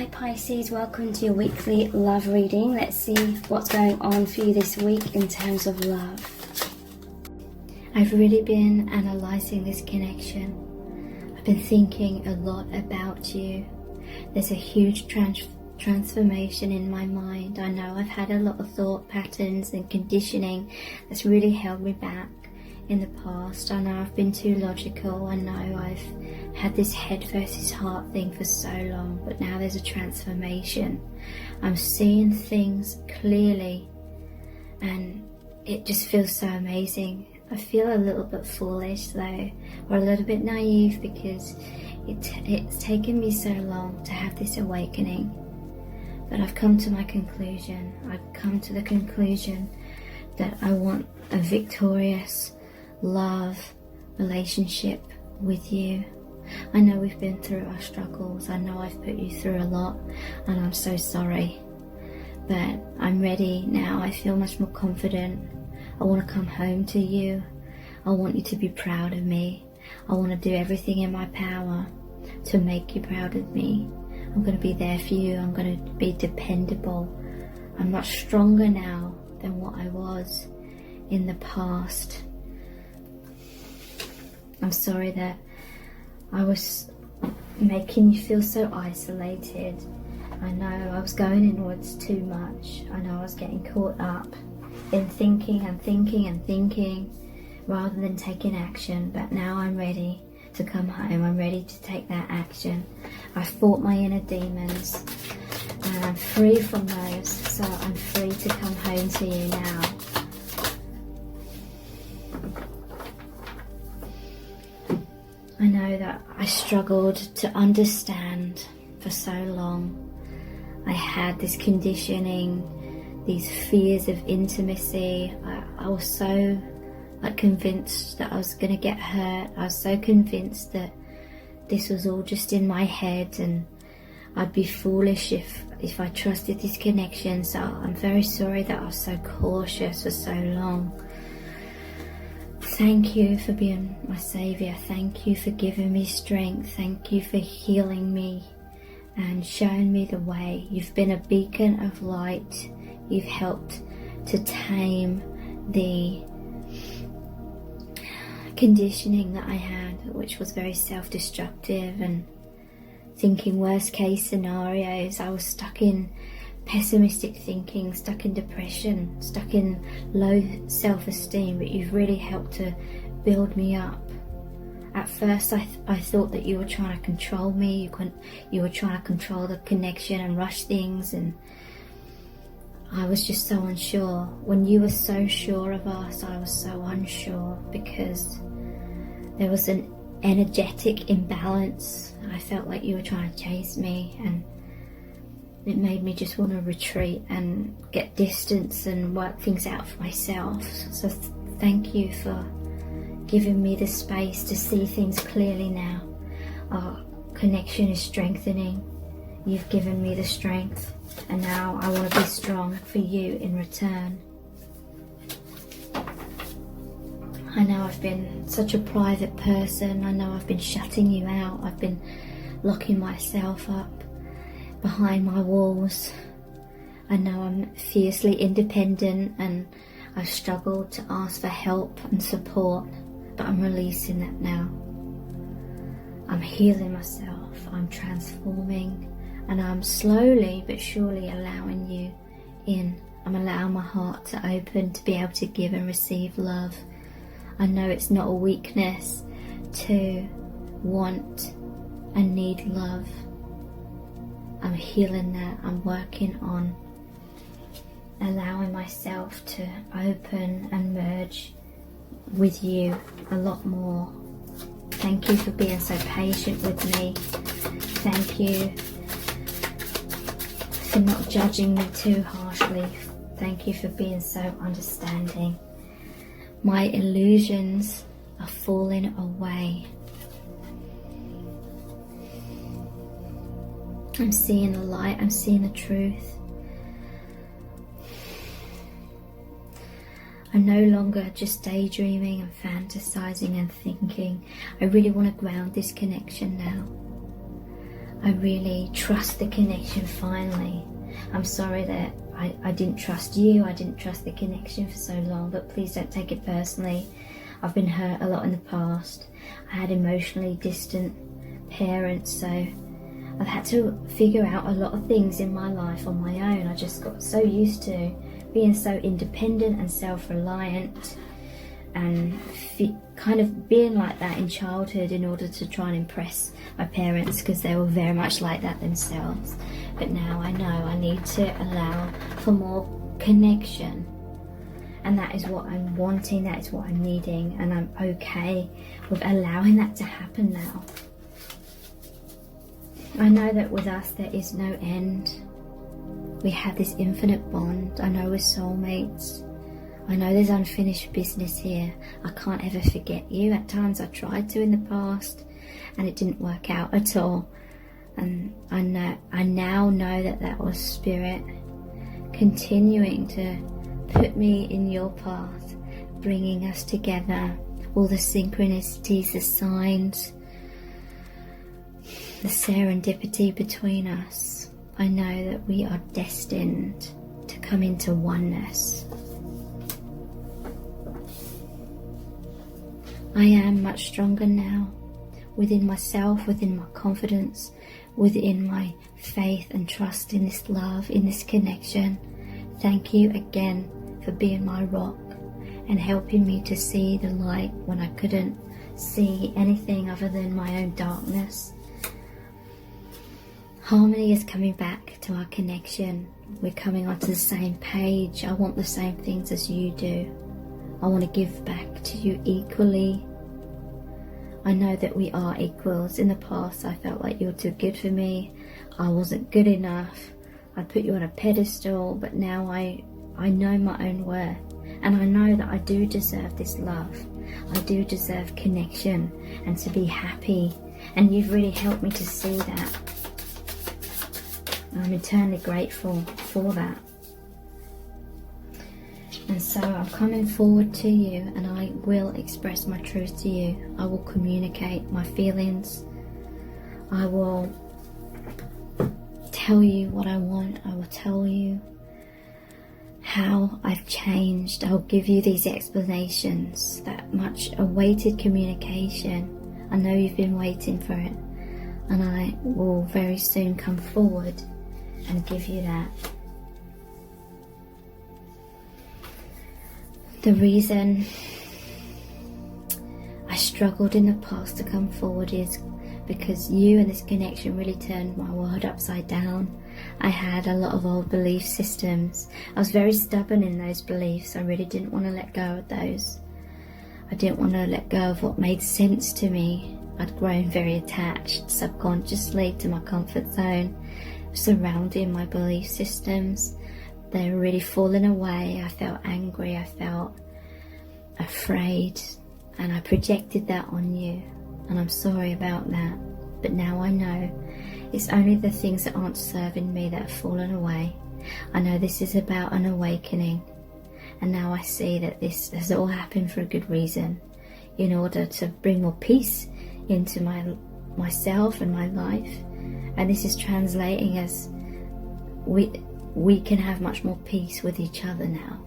Hi Pisces, welcome to your weekly love reading. Let's see what's going on for you this week in terms of love. I've really been analysing this connection. I've been thinking a lot about you. There's a huge transformation in my mind. I know I've had a lot of thought patterns and conditioning that's really held me back in the past. I know I've been too logical. I know I've had this head versus heart thing for so long, but now there's a transformation. I'm seeing things clearly and it just feels so amazing. I feel a little bit foolish though, or a little bit naive, because it's taken me so long to have this awakening. But I've come to my conclusion. I've come to the conclusion that I want a victorious love relationship with you. I know we've been through our struggles. I know I've put you through a lot and I'm so sorry. But I'm ready now. I feel much more confident. I want to come home to you. I want you to be proud of me. I want to do everything in my power to make you proud of me. I'm going to be there for you. I'm going to be dependable. I'm much stronger now than what I was in the past. I'm sorry that I was making you feel so isolated. I know I was going inwards too much. I know I was getting caught up in thinking and thinking and thinking rather than taking action. But now I'm ready to come home. I'm ready to take that action. I fought my inner demons and I'm free from those. So I'm free to come home to you now. I know that I struggled to understand for so long. I had this conditioning, these fears of intimacy. I was so convinced that I was going to get hurt. I was so convinced that this was all just in my head and I'd be foolish if I trusted this connection. So I'm very sorry that I was so cautious for so long. Thank you for being my saviour. Thank you for giving me strength. Thank you for healing me and showing me the way. You've been a beacon of light. You've helped to tame the conditioning that I had, which was very self-destructive and thinking worst case scenarios. I was stuck in pessimistic thinking, stuck in depression, stuck in low self-esteem, but you've really helped to build me up. At first I thought that you were trying to control me, you were trying to control the connection and rush things, and I was just so unsure. When you were so sure of us, I was so unsure because there was an energetic imbalance. I felt like you were trying to chase me, and it made me just want to retreat and get distance and work things out for myself. So thank you for giving me the space to see things clearly now. Our connection is strengthening. You've given me the strength, and now I want to be strong for you in return. I know I've been such a private person. I know I've been shutting you out. I've been locking myself up behind my walls. I know I'm fiercely independent and I've struggled to ask for help and support, but I'm releasing that now. I'm healing myself, I'm transforming, and I'm slowly but surely allowing you in. I'm allowing my heart to open to be able to give and receive love. I know it's not a weakness to want and need love. I'm healing that. I'm working on allowing myself to open and merge with you a lot more. Thank you for being so patient with me. Thank you for not judging me too harshly. Thank you for being so understanding. My illusions are falling away. I'm seeing the light, I'm seeing the truth. I'm no longer just daydreaming and fantasizing and thinking. I really want to ground this connection now. I really trust the connection finally. I'm sorry that I didn't trust you, I didn't trust the connection for so long, but please don't take it personally. I've been hurt a lot in the past. I had emotionally distant parents, so I've had to figure out a lot of things in my life on my own. I just got so used to being so independent and self-reliant, and kind of being like that in childhood in order to try and impress my parents, because they were very much like that themselves. But now I know I need to allow for more connection, and that is what I'm wanting, that is what I'm needing, and I'm okay with allowing that to happen now. I know that with us there is no end. We have this infinite bond. I know we're soulmates. I know there's unfinished business here. I can't ever forget you. At times I tried to in the past and it didn't work out at all. And I now know that that was spirit continuing to put me in your path, bringing us together. All the synchronicities, the signs, the serendipity between us. I know that we are destined to come into oneness. I am much stronger now, within myself, within my confidence, within my faith and trust in this love, in this connection. Thank you again for being my rock and helping me to see the light when I couldn't see anything other than my own darkness. Harmony is coming back to our connection. We're coming onto the same page. I want the same things as you do. I want to give back to you equally. I know that we are equals. In the past I felt like you were too good for me. I wasn't good enough. I put you on a pedestal, but now I know my own worth, and I know that I do deserve this love. I do deserve connection and to be happy, and you've really helped me to see that. I'm eternally grateful for that. And so I'm coming forward to you, and I will express my truth to you. I will communicate my feelings. I will tell you what I want. I will tell you how I've changed. I'll give you these explanations, that much awaited communication. I know you've been waiting for it, and I will very soon come forward and give you that. The reason I struggled in the past to come forward is because you and this connection really turned my world upside down. I had a lot of old belief systems. I was very stubborn in those beliefs. I really didn't want to let go of those. I didn't want to let go of what made sense to me. I'd grown very attached subconsciously to my comfort zone, surrounding my belief systems. They were really falling away. I felt angry, I felt afraid, and I projected that on you, and I'm sorry about that. But now I know it's only the things that aren't serving me that have fallen away. I know this is about an awakening, and now I see that this has all happened for a good reason, in order to bring more peace into myself and my life. And this is translating as we can have much more peace with each other now.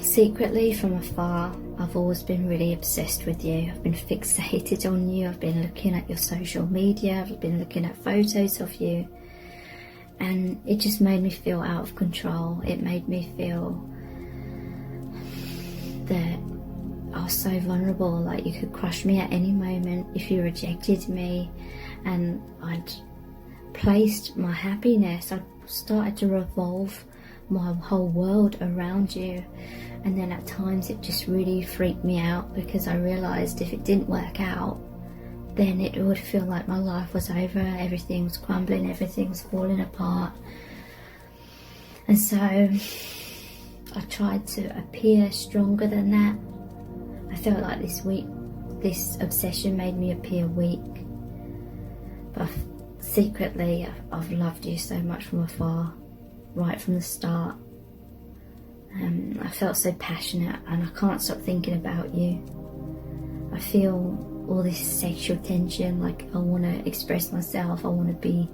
Secretly, from afar, I've always been really obsessed with you. I've been fixated on you. I've been looking at your social media. I've been looking at photos of you. And it just made me feel out of control. It made me feel that I was so vulnerable, like you could crush me at any moment if you rejected me. And I'd placed my happiness, I started to revolve my whole world around you. And then at times it just really freaked me out, because I realised if it didn't work out, then it would feel like my life was over, everything was crumbling, everything was falling apart. And so I tried to appear stronger than that. I felt like this obsession made me appear weak. But secretly, I've loved you so much from afar, right from the start. I felt so passionate, and I can't stop thinking about you. I feel all this sexual tension, like I want to express myself, I want to be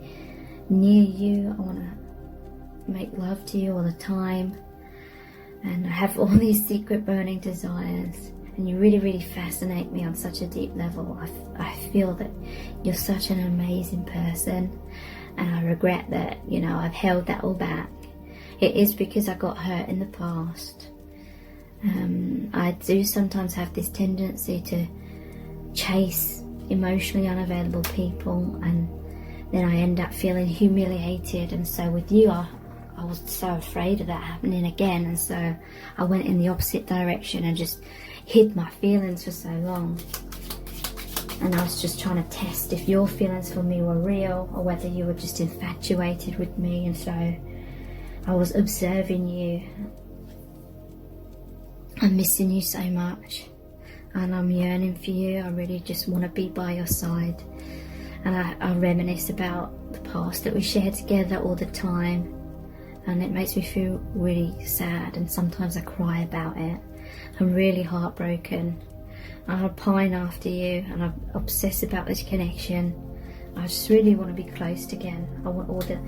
near you, I want to make love to you all the time, and I have all these secret burning desires, and you really fascinate me on such a deep level. I feel that you're such an amazing person, and I regret that, you know, I've held that all back. It is because I got hurt in the past. I do sometimes have this tendency to chase emotionally unavailable people, and then I end up feeling humiliated. And so with you, I was so afraid of that happening again, and so I went in the opposite direction and just hid my feelings for so long. And I was just trying to test if your feelings for me were real or whether you were just infatuated with me. And so I was observing you. I'm missing you so much, and I'm yearning for you. I really just want to be by your side, and I reminisce about the past that we shared together all the time, and it makes me feel really sad, and sometimes I cry about it. I'm really heartbroken, and I pine after you, and I obsess about this connection. I just really want to be close again. I want all the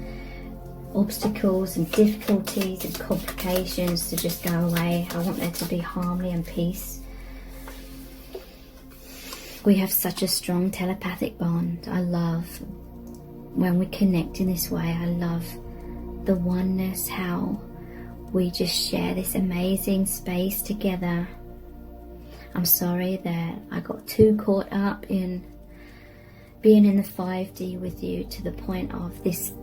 obstacles and difficulties and complications to just go away. I want there to be harmony and peace. We have such a strong telepathic bond. I love when we connect in this way. I love the oneness, how we just share this amazing space together. I'm sorry that I got too caught up in being in the 5D with you to the point of this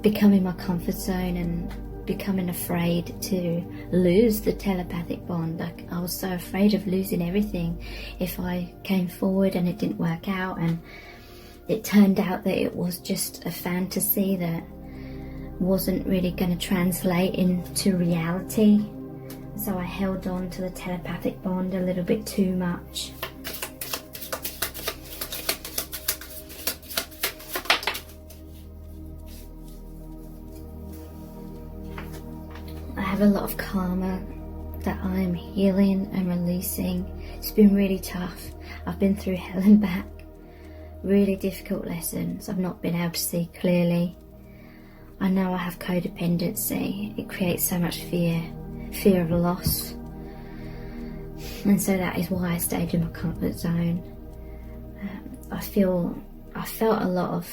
becoming my comfort zone and becoming afraid to lose the telepathic bond. Like, I was so afraid of losing everything if I came forward and it didn't work out, and it turned out that it was just a fantasy that wasn't really going to translate into reality. So I held on to the telepathic bond a little bit too much. I have a lot of karma that I'm healing and releasing. It's been really tough. I've been through hell and back. Really difficult lessons. I've not been able to see clearly. I know I have codependency. It creates so much fear of loss. And so that is why I stayed in my comfort zone. I felt a lot of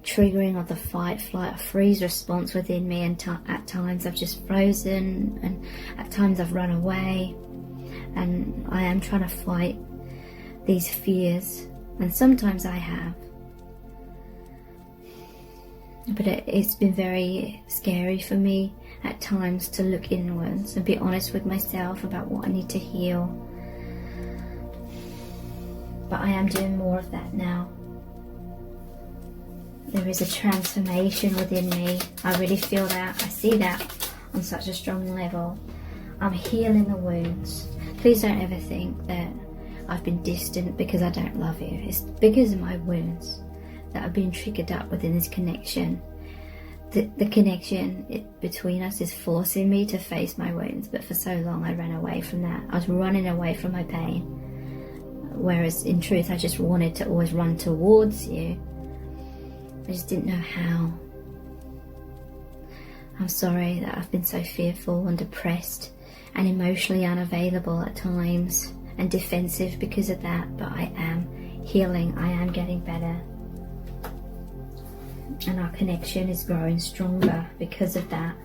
triggering of the fight, flight, or freeze response within me, and at times I've just frozen, and at times I've run away, and I am trying to fight these fears, and sometimes I have, but it's been very scary for me at times to look inwards and be honest with myself about what I need to heal. But I am doing more of that now. There is a transformation within me. I really feel that. I see that on such a strong level. I'm healing the wounds. Please don't ever think that I've been distant because I don't love you. It's because of my wounds that have been triggered up within this connection. The connection between us is forcing me to face my wounds, but for so long I ran away from that. I was running away from my pain, whereas in truth I just wanted to always run towards you. I just didn't know how. I'm sorry that I've been so fearful and depressed and emotionally unavailable at times and defensive because of that, but I am healing. I am getting better. And our connection is growing stronger because of that.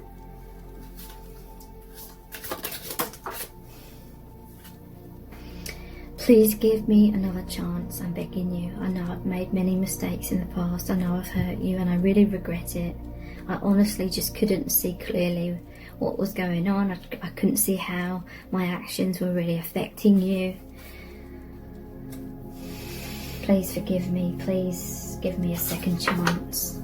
Please give me another chance, I'm begging you. I know I've made many mistakes in the past. I know I've hurt you and I really regret it. I honestly just couldn't see clearly what was going on. I couldn't see how my actions were really affecting you. Please forgive me. Please give me a second chance.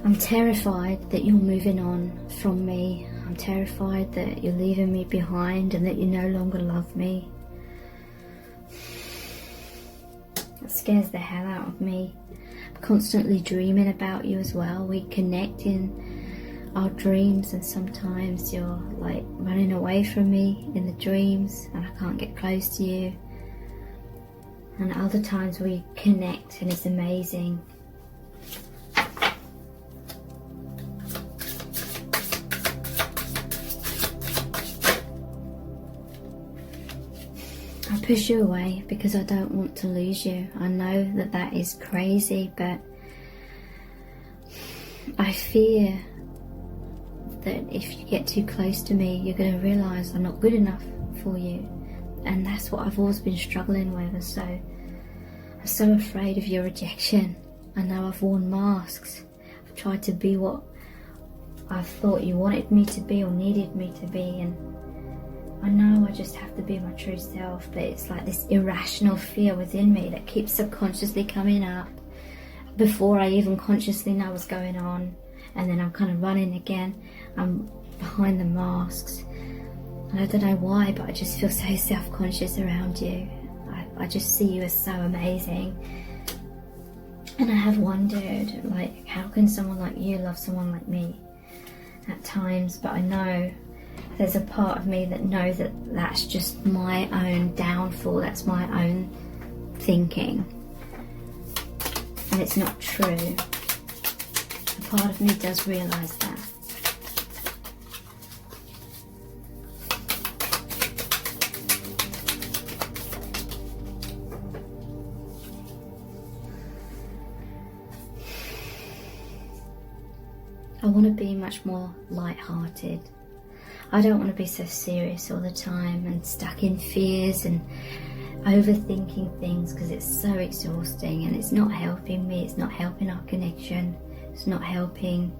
I'm terrified that you're moving on from me. I'm terrified that you're leaving me behind and that you no longer love me. It scares the hell out of me. I'm constantly dreaming about you as well. We connect in our dreams, and sometimes you're like running away from me in the dreams and I can't get close to you. And other times we connect and it's amazing. I push you away because I don't want to lose you. I know that that is crazy, but I fear that if you get too close to me, you're going to realise I'm not good enough for you. And that's what I've always been struggling with. And so I'm so afraid of your rejection. I know I've worn masks. I've tried to be what I thought you wanted me to be or needed me to be, and I know I just have to be my true self, but it's like this irrational fear within me that keeps subconsciously coming up before I even consciously know what's going on. And then I'm kind of running again. I'm behind the masks. And I don't know why, but I just feel so self-conscious around you. I just see you as so amazing. And I have wondered, like, how can someone like you love someone like me at times? But I know there's a part of me that knows that that's just my own downfall, that's my own thinking, and it's not true. A part of me does realise that. I want to be much more light-hearted. I don't want to be so serious all the time and stuck in fears and overthinking things, because it's so exhausting and it's not helping me, it's not helping our connection, it's not helping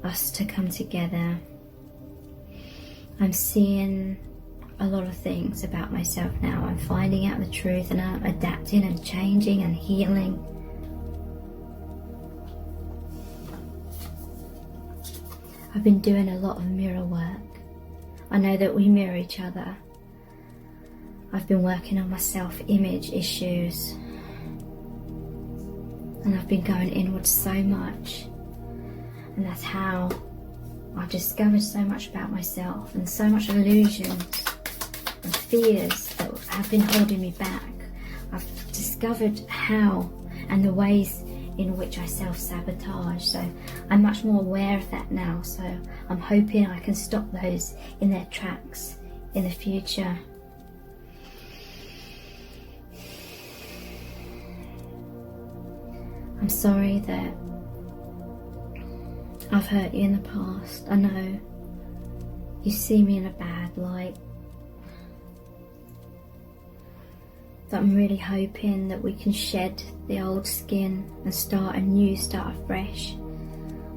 us to come together. I'm seeing a lot of things about myself now. I'm finding out the truth and I'm adapting and changing and healing. I've been doing a lot of mirror work. I know that we mirror each other. I've been working on my self-image issues, and I've been going inwards so much, and that's how I've discovered so much about myself and so much illusions and fears that have been holding me back. I've discovered how and the ways in which I self-sabotage, so I'm much more aware of that now, so I'm hoping I can stop those in their tracks in the future. I'm sorry that I've hurt you in the past. I know you see me in a bad light, but I'm really hoping that we can shed the old skin and start anew, start afresh.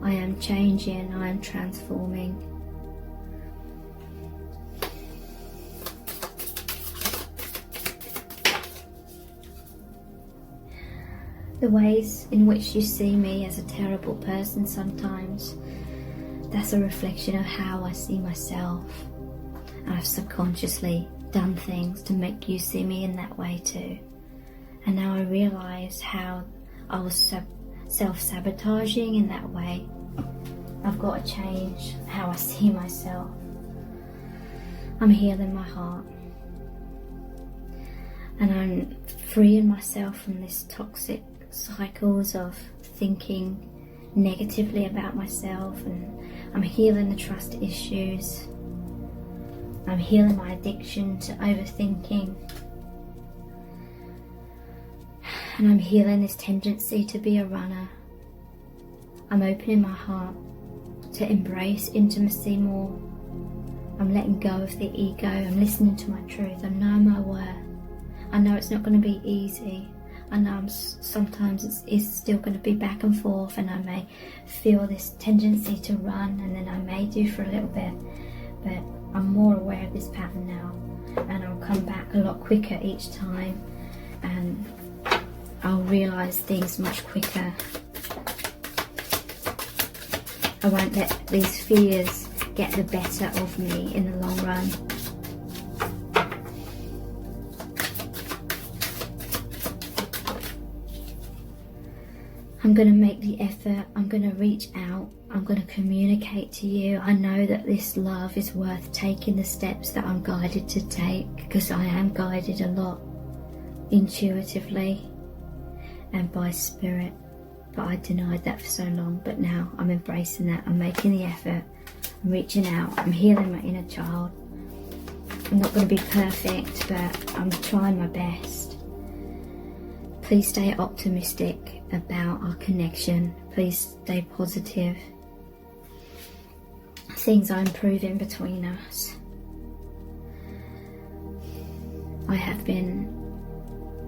I am changing, I am transforming. The ways in which you see me as a terrible person sometimes, that's a reflection of how I see myself. And I've subconsciously done things to make you see me in that way too. And now I realise how I was self-sabotaging in that way. I've got to change how I see myself. I'm healing my heart. And I'm freeing myself from this toxic cycles of thinking negatively about myself, and I'm healing the trust issues. I'm healing my addiction to overthinking, and I'm healing this tendency to be a runner. I'm opening my heart to embrace intimacy more. I'm letting go of the ego. I'm listening to my truth. I know my worth. I know it's not going to be easy. I know sometimes it's still going to be back and forth, and I may feel this tendency to run, and then I may do for a little bit, but I'm more aware of this pattern now, and I'll come back a lot quicker each time, and I'll realise things much quicker. I won't let these fears get the better of me in the long run. I'm going to make the effort. I'm going to reach out. I'm going to communicate to you. I know that this love is worth taking the steps that I'm guided to take, because I am guided a lot intuitively and by spirit. But I denied that for so long. But now I'm embracing that. I'm making the effort. I'm reaching out. I'm healing my inner child. I'm not going to be perfect, but I'm trying my best. Please stay optimistic about our connection. Please stay positive. Things are improving between us. I have been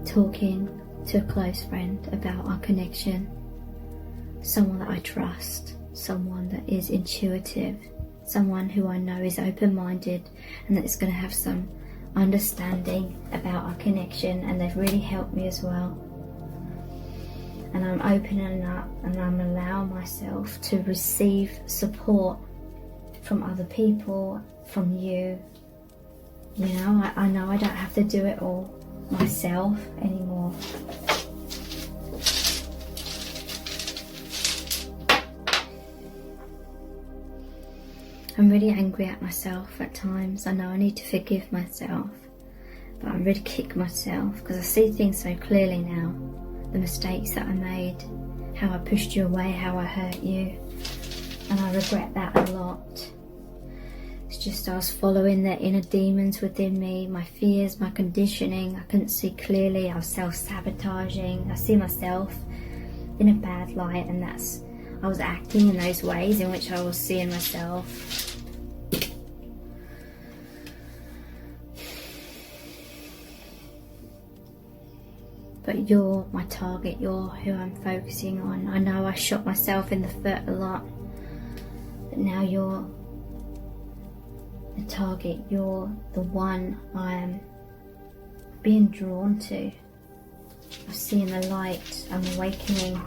talking to a close friend about our connection. Someone that I trust. Someone that is intuitive. Someone who I know is open-minded and that's going to have some understanding about our connection, and they've really helped me as well. And I'm opening up and I'm allowing myself to receive support from other people, from you. You know, I know I don't have to do it all myself anymore. I'm really angry at myself at times. I know I need to forgive myself, but I'm really kicking myself because I see things so clearly now. The mistakes that I made, how I pushed you away, how I hurt you, and I regret that a lot. It's just I was following the inner demons within me, my fears, my conditioning. I couldn't see clearly. I was self-sabotaging. I see myself in a bad light, and I was acting in those ways in which I was seeing myself. But you're my target, you're who I'm focusing on. I know I shot myself in the foot a lot, but now you're the target, you're the one I am being drawn to. I'm seeing the light, I'm awakening.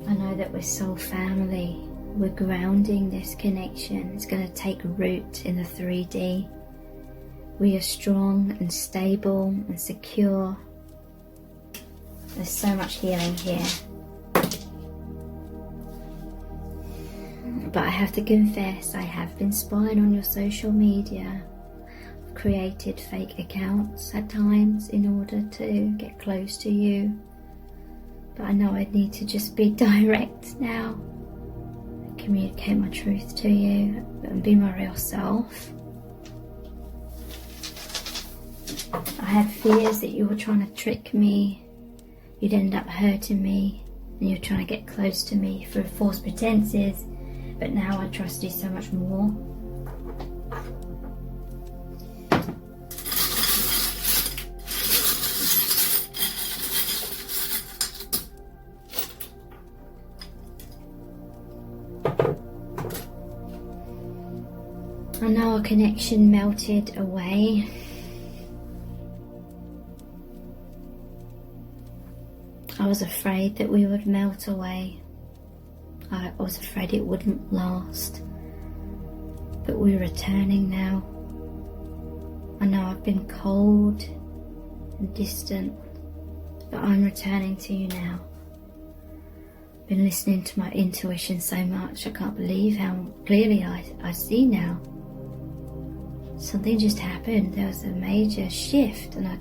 I know that we're soul family, we're grounding this connection. It's going to take root in the 3D. We are strong and stable and secure. There's so much healing here. But I have to confess, I have been spying on your social media. I've created fake accounts at times in order to get close to you. But I know I need to just be direct now. Communicate my truth to you and be my real self. I had fears that you were trying to trick me, you'd end up hurting me, and you're trying to get close to me for false pretenses, but now I trust you so much more. I know our connection melted away. I was afraid that we would melt away. I was afraid it wouldn't last. But we're returning now. I know I've been cold and distant, but I'm returning to you now. I've been listening to my intuition so much, I can't believe how clearly I see now. Something just happened. There was a major shift, and I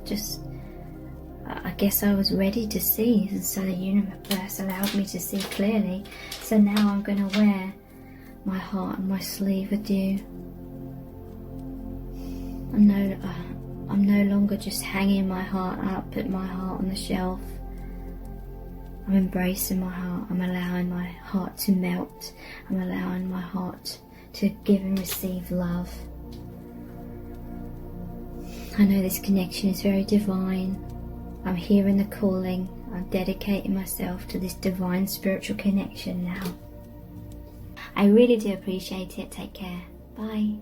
guess I was ready to see, and so the universe allowed me to see clearly. So now I'm going to wear my heart on my sleeve with you. I'm no longer just hanging my heart up, put my heart on the shelf. I'm embracing my heart. I'm allowing my heart to melt. I'm allowing my heart to give and receive love. I know this connection is very divine. I'm hearing the calling. I'm dedicating myself to this divine spiritual connection now. I really do appreciate it. Take care. Bye.